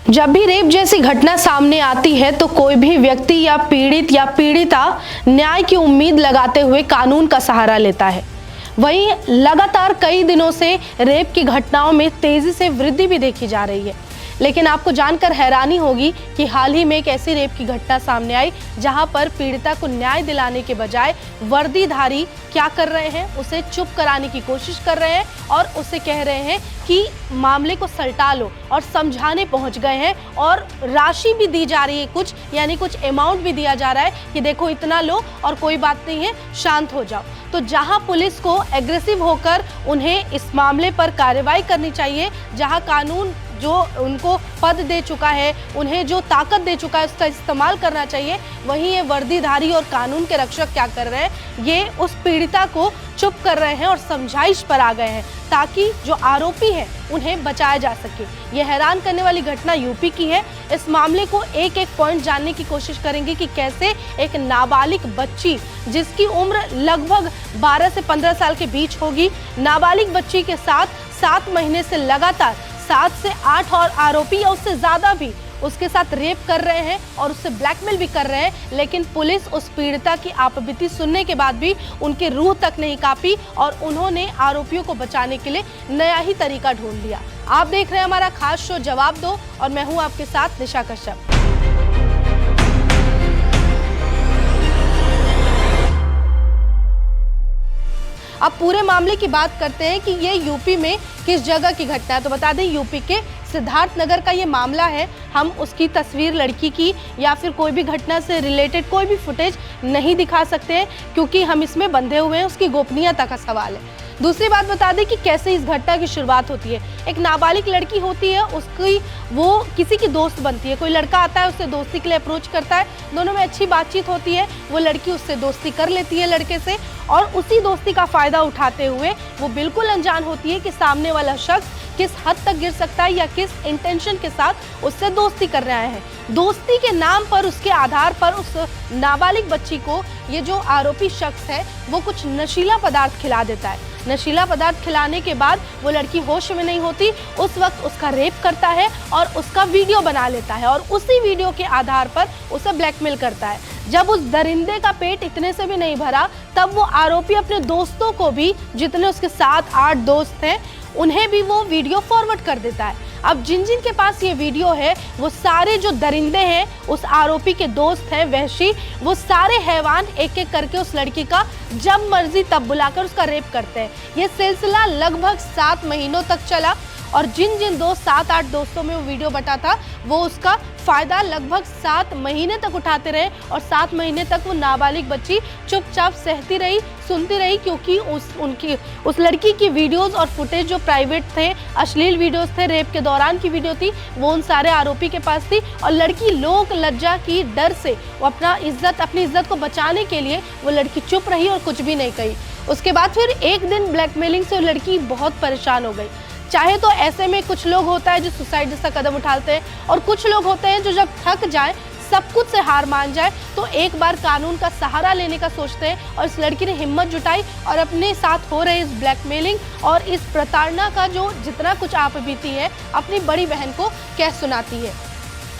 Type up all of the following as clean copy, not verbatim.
जब भी रेप जैसी घटना सामने आती है तो कोई भी व्यक्ति या पीड़ित या पीड़िता न्याय की उम्मीद लगाते हुए कानून का सहारा लेता है। वहीं लगातार कई दिनों से रेप की घटनाओं में तेजी से वृद्धि भी देखी जा रही है। लेकिन आपको जानकर हैरानी होगी कि हाल ही में एक ऐसी रेप की घटना सामने आई जहां पर पीड़िता को न्याय दिलाने के बजाय वर्दीधारी क्या कर रहे हैं, उसे चुप कराने की कोशिश कर रहे हैं और उसे कह रहे हैं कि मामले को सलटा लो और समझाने पहुंच गए हैं और राशि भी दी जा रही है कुछ, यानी कुछ अमाउंट भी दिया जा रहा है कि देखो इतना लो और कोई बात नहीं है, शांत हो जाओ। तो जहां पुलिस को एग्रेसिव होकर उन्हें इस मामले पर कार्रवाई करनी चाहिए, जहां कानून जो उनको पद दे चुका है, उन्हें जो ताकत दे चुका है, उसका इस्तेमाल करना चाहिए, वहीं ये वर्दीधारी और कानून के रक्षक क्या कर रहे हैं, ये उस पीड़िता को चुप कर रहे हैं और समझाइश पर आ गए हैं ताकि जो आरोपी हैं उन्हें बचाया जा सके। ये हैरान करने वाली घटना यूपी की है। इस मामले को एक एक पॉइंट जानने की कोशिश करेंगे कि कैसे एक नाबालिग बच्ची जिसकी उम्र लगभग 12 से 15 साल के बीच होगी, नाबालिग बच्ची के साथ 7 महीने से लगातार 7 से 8 और आरोपी या उससे ज्यादा भी उसके साथ रेप कर रहे हैं और उससे ब्लैकमेल भी कर रहे हैं। लेकिन पुलिस उस पीड़िता की आपबीती सुनने के बाद भी उनकी रूह तक नहीं कांपी और उन्होंने आरोपियों को बचाने के लिए नया ही तरीका ढूंढ लिया। आप देख रहे हैं हमारा खास शो जवाब दो और मैं हूं आपके साथ निशा कश्यप। अब पूरे मामले की बात करते हैं कि ये यूपी में किस जगह की घटना है। तो बता दें यूपी के सिद्धार्थनगर का ये मामला है। हम उसकी तस्वीर, लड़की की या फिर कोई भी घटना से रिलेटेड कोई भी फुटेज नहीं दिखा सकते हैं क्योंकि हम इसमें बंधे हुए हैं, उसकी गोपनीयता का सवाल है। दूसरी बात बता दें कि कैसे इस घटना की शुरुआत होती है। एक नाबालिग लड़की होती है, उसकी वो किसी की दोस्त बनती है। कोई लड़का आता है, उससे दोस्ती के लिए अप्रोच करता है, दोनों में अच्छी बातचीत होती है, वो लड़की उससे दोस्ती कर लेती है लड़के से और उसी दोस्ती का फायदा उठाते हुए वो बिल्कुल अनजान होती है कि सामने वाला शख्स किस हद तक गिर सकता है या किस इंटेंशन के साथ उससे दोस्ती कर रहा है। दोस्ती के नाम पर, उसके आधार पर उस नाबालिग बच्ची को ये जो आरोपी शख्स है वो कुछ नशीला पदार्थ खिला देता है। नशीला पदार्थ खिलाने के बाद वो लड़की होश में नहीं होती, उस वक्त उसका रेप करता है और उसका वीडियो बना लेता है और उसी वीडियो के आधार पर उसे ब्लैकमेल करता है। जब उस दरिंदे का पेट इतने से भी नहीं भरा तब वो आरोपी अपने दोस्तों को भी, जितने उसके 7-8 दोस्त हैं, उन्हें भी वो वीडियो फॉरवर्ड कर देता है। अब जिन जिन के पास ये वीडियो है वो सारे जो दरिंदे हैं, उस आरोपी के दोस्त हैं वहशी, वो सारे हैवान एक एक करके उस लड़की का जब मर्जी तब बुलाकर उसका रेप करते हैं। ये सिलसिला लगभग 7 महीनों तक चला और जिन जिन 7-8 दोस्तों में वो वीडियो बटा था वो उसका फायदा लगभग 7 महीने तक उठाते रहे और 7 महीने तक वो नाबालिग बच्ची चुपचाप सहती रही, सुनती रही क्योंकि उस लड़की की वीडियोस और फुटेज जो प्राइवेट थे, अश्लील वीडियोस थे, रेप के दौरान की वीडियो थी, वो उन सारे आरोपी के पास थी और लड़की लोक लज्जा की डर से वो अपनी इज्जत को बचाने के लिए वो लड़की चुप रही और कुछ भी नहीं कही। उसके बाद फिर एक दिन ब्लैकमेलिंग से वो लड़की बहुत परेशान हो गई। चाहे तो ऐसे में कुछ लोग होता है जो सुसाइड जैसा कदम उठाते हैं और कुछ लोग होते हैं जो जब थक जाए, सब कुछ से हार मान जाए तो एक बार कानून का सहारा लेने का सोचते हैं। और इस लड़की ने हिम्मत जुटाई और अपने साथ हो रहे इस ब्लैकमेलिंग और इस प्रताड़ना का जो जितना कुछ आप बीती है अपनी बड़ी बहन को कह सुनाती है।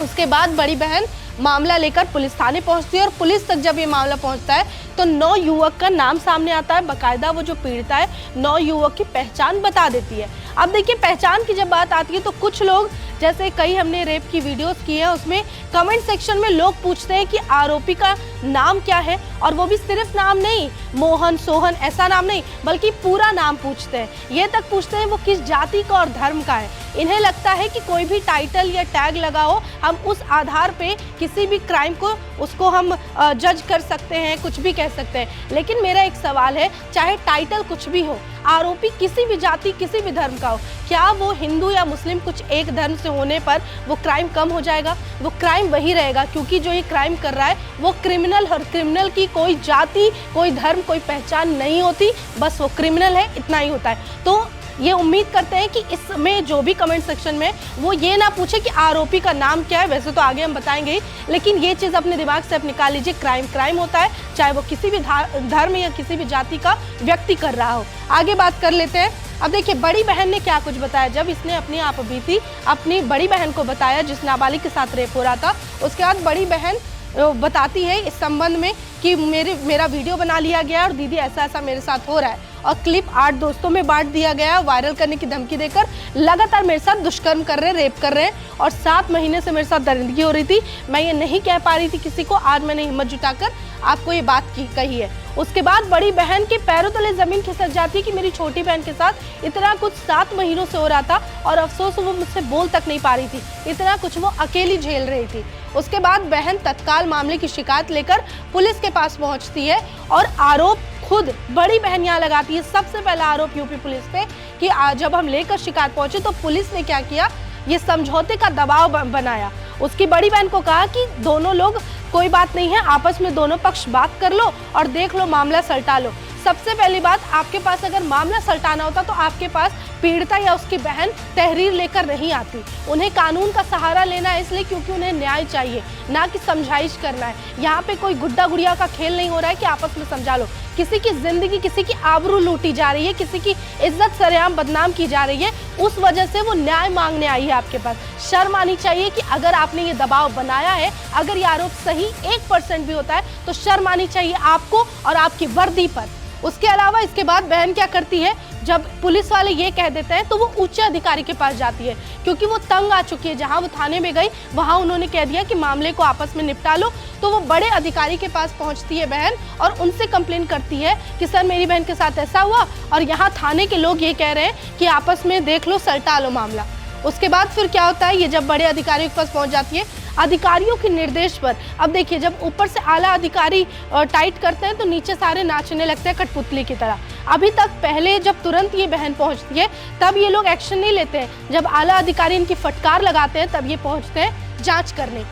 उसके बाद बड़ी बहन मामला लेकर पुलिस थाने पहुंचती है और पुलिस तक जब ये मामला पहुंचता है तो 9 युवक का नाम सामने आता है। बाकायदा वो जो पीड़िता है 9 युवक की पहचान बता देती है। अब देखिए, पहचान की जब बात आती है तो कुछ लोग, जैसे कई हमने रेप की वीडियोस की है, उसमें कमेंट सेक्शन में लोग पूछते हैं कि आरोपी का नाम क्या है, और वो भी सिर्फ नाम नहीं, मोहन, सोहन ऐसा नाम नहीं, बल्कि पूरा नाम पूछते हैं। ये तक पूछते हैं वो किस जाति का और धर्म का है। इन्हें लगता है कि कोई भी टाइटल या टैग लगाओ, हम उस आधार पे किसी भी क्राइम को उसको हम जज कर सकते हैं, कुछ भी कह सकते हैं। लेकिन मेरा एक सवाल है, चाहे टाइटल कुछ भी हो, आरोपी किसी भी जाति, किसी भी धर्म का हो, क्या वो हिंदू या मुस्लिम कुछ एक धर्म से होने पर वो क्राइम कम हो जाएगा? वो क्राइम वही रहेगा क्योंकि जो ये क्राइम कर रहा है वो क्रिमिनल, और क्रिमिनल की कोई जाति, कोई धर्म, कोई पहचान नहीं होती, बस वो क्रिमिनल है, इतना ही होता है। तो ये उम्मीद करते हैं कि इसमें जो भी कमेंट सेक्शन में वो ये ना पूछे कि आरोपी का नाम क्या है, वैसे तो आगे हम बताएंगे ही, लेकिन ये चीज़ अपने दिमाग से आप निकाल लीजिए, क्राइम क्राइम होता है, चाहे वो किसी भी धर्म या किसी भी जाति का व्यक्ति कर रहा हो। आगे बात कर लेते हैं। अब देखिए बड़ी बहन ने क्या कुछ बताया। जब इसने अपनी आप बीती अपनी बड़ी बहन को बताया जिस नाबालिग के साथ रेप हो रहा था, उसके बाद बड़ी बहन बताती है इस संबंध में कि मेरा वीडियो बना लिया गया और दीदी ऐसा ऐसा मेरे साथ हो रहा है, और क्लिप 8 दोस्तों में बांट दिया गया, वायरल करने की धमकी देकर लगातार मेरे साथ दुष्कर्म कर रहे हैं, रेप कर रहे हैं, और 7 महीने से मेरे साथ दरिंदगी हो रही थी। मैं ये नहीं कह पा रही थी किसी को, आज मैंने हिम्मत जुटाकर आपको ये बात कही है। उसके बाद बड़ी बहन के पैरों तले जमीन खिसक जाती है कि मेरी छोटी बहन के साथ इतना कुछ 7 महीनों से हो रहा था, और अफसोस वो मुझसे बोल तक नहीं पा रही थी, इतना कुछ वो अकेली झेल रही थी। उसके बाद बहन तत्काल मामले की शिकायत लेकर पुलिस के पास पहुंचती है, और आरोप खुद बड़ी बहन यहाँ लगाती है। सबसे पहला आरोप यूपी पुलिस पे कि जब हम लेकर शिकायत पहुंचे तो पुलिस ने क्या किया, ये समझौते का दबाव बनाया। उसकी बड़ी बहन को कहा कि दोनों लोग, कोई बात नहीं है, आपस में दोनों पक्ष बात कर लो और देख लो, मामला सलटा लो। सबसे पहली बात, आपके पास अगर मामला सलटाना होता तो आपके पास पीड़िता या उसकी बहन तहरीर लेकर नहीं आती। उन्हें कानून का सहारा लेना है इसलिए क्योंकि उन्हें न्याय चाहिए, ना कि समझाइश करना है। यहाँ पे कोई गुड्डा गुड़िया का खेल नहीं हो रहा है कि आपस में समझा लो। किसी की जिंदगी, किसी की आबरू लूटी जा रही है, किसी की इज्जत सरेआम बदनाम की जा रही है, उस वजह से वो न्याय मांगने आई है आपके पास। शर्म आनी चाहिए कि अगर आपने ये दबाव बनाया है, अगर ये आरोप सही 1% भी होता है तो शर्म आनी चाहिए आपको और आपकी वर्दी पर। उसके अलावा इसके बाद बहन क्या करती है, जब पुलिस वाले ये कह देते हैं तो वो उच्च अधिकारी के पास जाती है, क्योंकि वो तंग आ चुकी है। जहां वो थाने में गई वहां उन्होंने कह दिया कि मामले को आपस में निपटा लो, तो वो बड़े अधिकारी के पास पहुंचती है बहन और उनसे कंप्लेन करती है कि सर मेरी बहन के साथ ऐसा हुआ और यहाँ थाने के लोग ये कह रहे हैं कि आपस में देख लो, सलटा लो मामला। उसके बाद फिर क्या होता है, ये जब बड़े अधिकारियों के पास पहुंच जाती है, अधिकारियों के निर्देश पर, अब देखिए जब ऊपर से आला अधिकारी टाइट करते हैं तो नीचे सारे नाचने लगते हैं कठपुतली की तरह। अभी तक पहले जब तुरंत ये बहन पहुंचती है तब ये लोग एक्शन नहीं लेते हैं, जब आला अधिकारी इनकी फटकार लगाते हैं तब ये पहुंचते हैं जांच करने।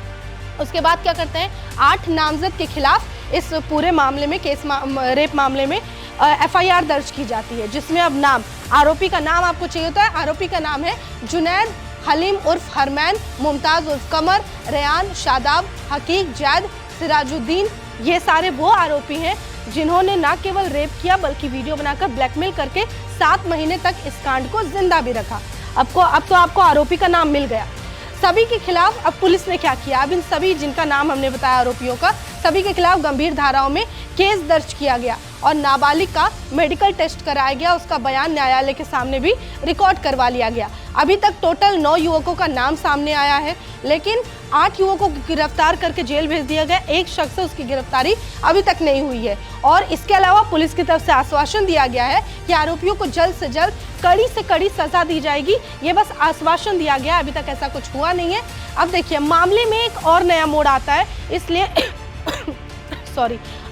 उसके बाद क्या करते हैं, 8 नामजद के खिलाफ इस पूरे मामले में, रेप मामले में FIR दर्ज की जाती है, जिसमें अब नाम, आरोपी का नाम आपको चाहिए होता है। आरोपी का नाम है जुनैद हलीम उर्फ हरमैन, मुमताज उर्फ कमर, रेयान, शादाब, हकीक, जैद, सिराजुद्दीन। ये सारे वो आरोपी हैं जिन्होंने न केवल रेप किया बल्कि वीडियो बनाकर ब्लैकमेल करके 7 महीने तक इस कांड को जिंदा भी रखा। अब तो आपको आरोपी का नाम मिल गया। सभी के खिलाफ अब पुलिस ने क्या किया, अब इन सभी जिनका नाम हमने बताया आरोपियों का, सभी के खिलाफ गंभीर धाराओं में केस दर्ज किया गया और नाबालिग का मेडिकल टेस्ट कराया गया। उसका बयान न्यायालय के सामने भी रिकॉर्ड करवा लिया गया। अभी तक टोटल 9 युवकों का नाम सामने आया है, लेकिन 8 युवकों को गिरफ्तार करके जेल भेज दिया गया। एक शख्स से उसकी गिरफ्तारी अभी तक नहीं हुई है। और इसके अलावा पुलिस की तरफ से आश्वासन दिया गया है कि आरोपियों को जल्द से जल्द कड़ी से कड़ी सजा दी जाएगी। ये बस आश्वासन दिया गया, अभी तक ऐसा कुछ हुआ नहीं है। अब देखिए मामले में एक और नया मोड़ आता है, इसलिए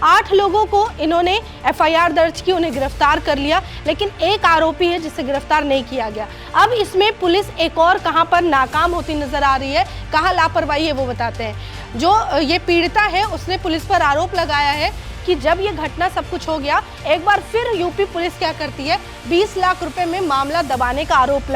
8 लोगों को इन्होंने FIR दर्ज की, उन्हें गिरफ्तार कर लिया, लेकिन एक आरोपी है जिसे गिरफ्तार नहीं किया गया। अब इसमें पुलिस एक और कहां पर नाकाम होती नजर आ रही है, कहां लापरवाही है वो बताते हैं। जो ये पीड़िता है उसने पुलिस पर आरोप लगाया है कि जब ये घटना सब कुछ हो गया, एक बार फिर यूपी पुलिस क्या करती है, 20 लाख रुपए में मामला दबाने का आरोप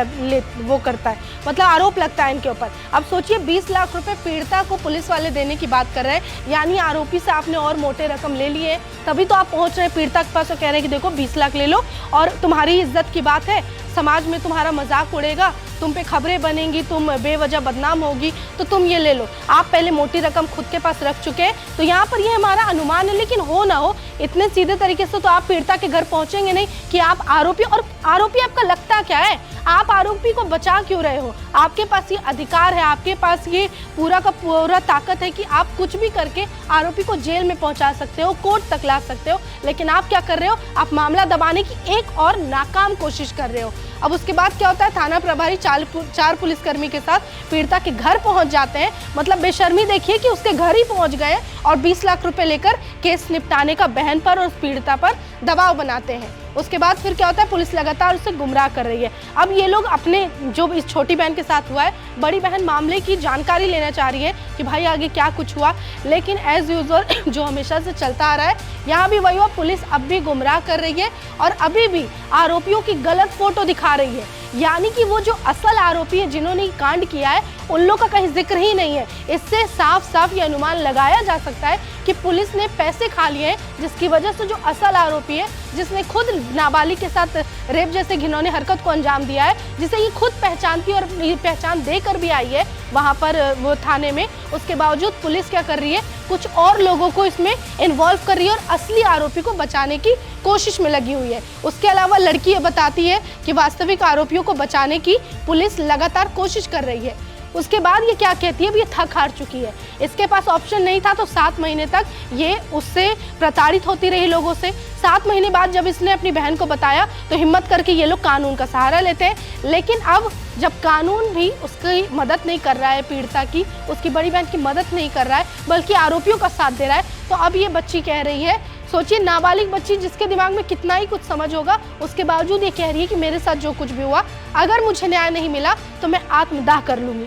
आरोप लगता है इनके ऊपर। अब सोचिए 20 लाख रुपए पीड़िता को पुलिस वाले देने की बात कर रहे हैं, यानी आरोपी से आपने और मोटे रकम ले लिए, तभी तो आप पहुंच रहे हैं पीड़िता के पास और कह रहे हैं कि देखो 20 लाख ले लो और तुम्हारी इज्जत की बात है, समाज में तुम्हारा मजाक उड़ेगा, तुम पे खबरें बनेंगी, तुम बेवजह बदनाम होगी, तो तुम ये ले लो। आप पहले मोटी रकम खुद के पास रख चुके हैं, तो यहाँ पर ये हमारा अनुमान है, लेकिन हो ना हो इतने सीधे तरीके से तो आप पीड़िता के घर पहुंचेंगे नहीं कि आप आरोपी, और आरोपी आपका लगता क्या है, आप आरोपी को बचा क्यों रहे हो? आपके पास ये अधिकार है, आपके पास ये पूरा का पूरा ताकत है कि आप कुछ भी करके आरोपी को जेल में पहुंचा सकते हो, कोर्ट तक ला सकते हो, लेकिन आप क्या कर रहे हो, आप मामला दबाने की एक और नाकाम कोशिश कर रहे हो। अब उसके बाद क्या होता है, थाना प्रभारी 4 पुलिसकर्मी के साथ पीड़िता के घर पहुंच जाते हैं। मतलब बेशर्मी देखिए कि उसके घर ही पहुंच गए और 20 लाख रुपए लेकर केस निपटाने का बहन पर और पीड़िता पर दबाव बनाते हैं। उसके बाद फिर क्या होता है, पुलिस लगातार उसे गुमराह कर रही है। अब ये लोग अपने, जो इस छोटी बहन के साथ हुआ है, बड़ी बहन मामले की जानकारी लेना चाह रही है कि भाई आगे क्या कुछ हुआ, लेकिन एज यूजुअल जो हमेशा से चलता आ रहा है, यहाँ भी वही हुआ, पुलिस अब भी गुमराह कर रही है और अभी भी आरोपियों की गलत फोटो दिखा रही है। यानी कि वो जो असल आरोपी है जिन्होंने कांड किया है उन लोगों का कहीं जिक्र ही नहीं है। इससे साफ साफ ये अनुमान लगाया जा सकता है कि पुलिस ने पैसे खा लिए हैं, जिसकी वजह से जो असल आरोपी है, जिसने खुद नाबालिग के साथ रेप जैसे घिनौने हरकत को अंजाम दिया है, जिसे ये खुद पहचानती और पहचान देकर भी आई है वहाँ पर वो थाने में, उसके बावजूद पुलिस क्या कर रही है, कुछ और लोगों को इसमें इन्वॉल्व कर रही है और असली आरोपी को बचाने की कोशिश में लगी हुई है। उसके अलावा लड़की ये बताती है कि वास्तविक आरोपियों को बचाने की पुलिस लगातार कोशिश कर रही है। उसके बाद ये क्या कहती है, अब ये थक हार चुकी है, इसके पास ऑप्शन नहीं था तो 7 महीने तक ये उससे प्रताड़ित होती रही लोगों से। 7 महीने बाद जब इसने अपनी बहन को बताया तो हिम्मत करके ये लोग कानून का सहारा लेते हैं। लेकिन अब जब कानून भी उसकी मदद नहीं कर रहा है, पीड़िता की, उसकी बड़ी बहन की मदद नहीं कर रहा है, बल्कि आरोपियों का साथ दे रहा है, तो अब ये बच्ची कह रही है, सोचिए नाबालिग बच्ची जिसके दिमाग में कितना ही कुछ समझ होगा, उसके बावजूद ये कह रही है कि मेरे साथ जो कुछ भी हुआ, अगर मुझे न्याय नहीं मिला तो मैं आत्मदाह कर लूंगी।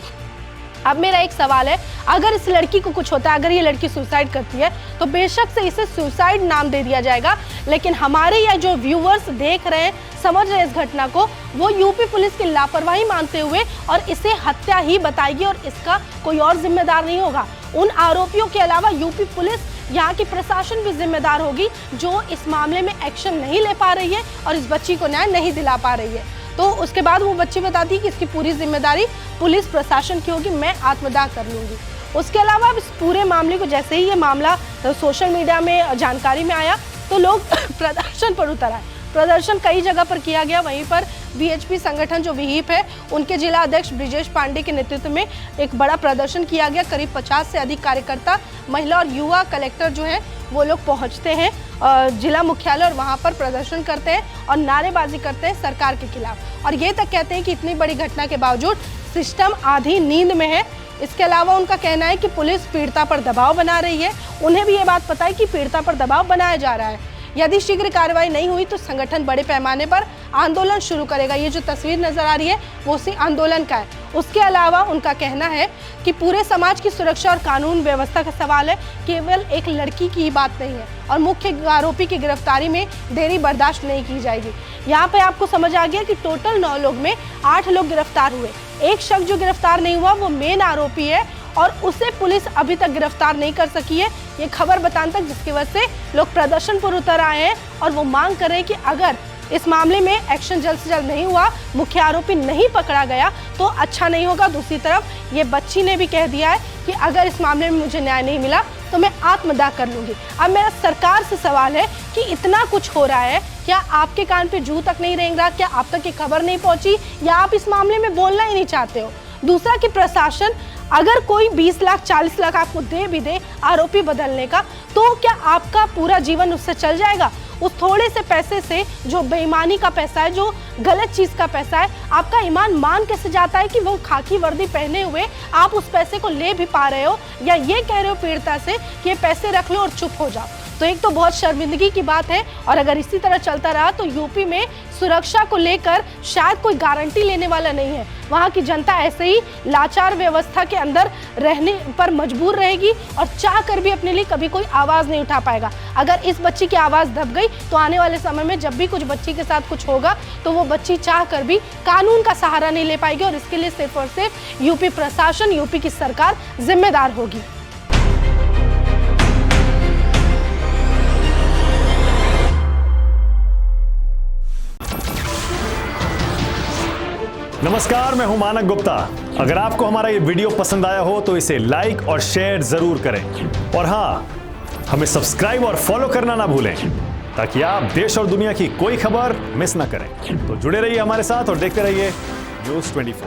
अब मेरा एक सवाल है, अगर इस लड़की को कुछ होता है, अगर ये लड़की सुसाइड करती है तो बेशक से इसे सुसाइड नाम दे दिया जाएगा, लेकिन हमारे यहाँ जो व्यूअर्स देख रहे हैं, समझ रहे हैं इस घटना को, वो यूपी पुलिस की लापरवाही मानते हुए और इसे हत्या ही बताएगी और इसका कोई और जिम्मेदार नहीं होगा। उन आरोपियों के अलावा यूपी पुलिस, यहाँ की प्रशासन भी जिम्मेदार होगी जो इस मामले में एक्शन नहीं ले पा रही है और इस बच्ची को न्याय नहीं दिला पा रही है। तो उसके बाद वो बच्ची बताती है कि इसकी पूरी जिम्मेदारी पुलिस प्रशासन की होगी, मैं आत्मदाह कर लूँगी। उसके अलावा अब इस पूरे मामले को जैसे ही ये मामला तो सोशल मीडिया में जानकारी में आया तो लोग प्रदर्शन पर उतर आए। प्रदर्शन कई जगह पर किया गया, वहीं पर वीएचपी संगठन जो विहिप है उनके जिला अध्यक्ष ब्रिजेश पांडे के नेतृत्व में एक बड़ा प्रदर्शन किया गया। करीब 50 से अधिक कार्यकर्ता, महिला और युवा कलेक्टर जो है वो लोग पहुंचते हैं जिला मुख्यालय और वहां पर प्रदर्शन करते हैं और नारेबाजी करते हैं सरकार के खिलाफ, और ये तक कहते हैं कि इतनी बड़ी घटना के बावजूद सिस्टम आधी नींद में है। इसके अलावा उनका कहना है कि पुलिस पीड़िता पर दबाव बना रही है, उन्हें भी ये बात पता है कि पीड़िता पर दबाव बनाया जा रहा है। यदि शीघ्र कार्रवाई नहीं हुई तो संगठन बड़े पैमाने पर आंदोलन शुरू करेगा। ये जो तस्वीर नजर आ रही है वो उसी आंदोलन का है। उसके अलावा उनका कहना है कि पूरे समाज की सुरक्षा और कानून व्यवस्था का सवाल है, केवल एक लड़की की बात नहीं है, और मुख्य आरोपी की गिरफ्तारी में देरी बर्दाश्त नहीं की जाएगी। यहाँ पे आपको समझ आ गया कि टोटल 9 लोग में 8 लोग गिरफ्तार हुए। एक शख्स जो गिरफ्तार नहीं हुआ वो मेन आरोपी है और उसे पुलिस अभी तक गिरफ्तार नहीं कर सकी है। ये खबर बताने तक, जिसकी वजह से लोग प्रदर्शन पर उतर आए हैं और वो मांग कर रहे हैं कि अगर इस मामले में एक्शन जल्द से जल्द नहीं हुआ, मुख्य आरोपी नहीं पकड़ा गया तो अच्छा नहीं होगा। दूसरी तरफ ये बच्ची ने भी कह दिया है कि अगर इस मामले में मुझे न्याय नहीं मिला तो मैं आत्मदाह कर लूंगी। अब मेरा सरकार से सवाल है कि इतना कुछ हो रहा है, क्या आपके कान पे जू तक नहीं रेंग रहा? क्या आप तक ये खबर नहीं पहुंची, या आप इस मामले में बोलना ही नहीं चाहते हो? दूसरा कि प्रशासन अगर कोई 20 लाख 40 लाख आपको दे भी दे आरोपी बदलने का, तो क्या आपका पूरा जीवन उससे चल जाएगा? उस थोड़े से पैसे से, जो बेईमानी का पैसा है, जो गलत चीज का पैसा है, आपका ईमान मान कैसे जाता है कि वो खाकी वर्दी पहने हुए आप उस पैसे को ले भी पा रहे हो, या ये कह रहे हो पीड़िता से कि ये पैसे रख लो और चुप हो जाओ? तो एक तो बहुत शर्मिंदगी की बात है, और अगर इसी तरह चलता रहा तो यूपी में सुरक्षा को लेकर शायद कोई गारंटी लेने वाला नहीं है। वहाँ की जनता ऐसे ही लाचार व्यवस्था के अंदर रहने पर मजबूर रहेगी और चाह कर भी अपने लिए कभी कोई आवाज़ नहीं उठा पाएगा। अगर इस बच्ची की आवाज़ दब गई तो आने वाले समय में जब भी कुछ बच्ची के साथ कुछ होगा तो वो बच्ची चाह कर भी कानून का सहारा नहीं ले पाएगी, और इसके लिए सिर्फ और सिर्फ यूपी प्रशासन, यूपी की सरकार जिम्मेदार होगी। नमस्कार, मैं हूं मानक गुप्ता। अगर आपको हमारा ये वीडियो पसंद आया हो तो इसे लाइक और शेयर जरूर करें, और हाँ, हमें सब्सक्राइब और फॉलो करना ना भूलें ताकि आप देश और दुनिया की कोई खबर मिस ना करें। तो जुड़े रहिए हमारे साथ और देखते रहिए न्यूज़ 24।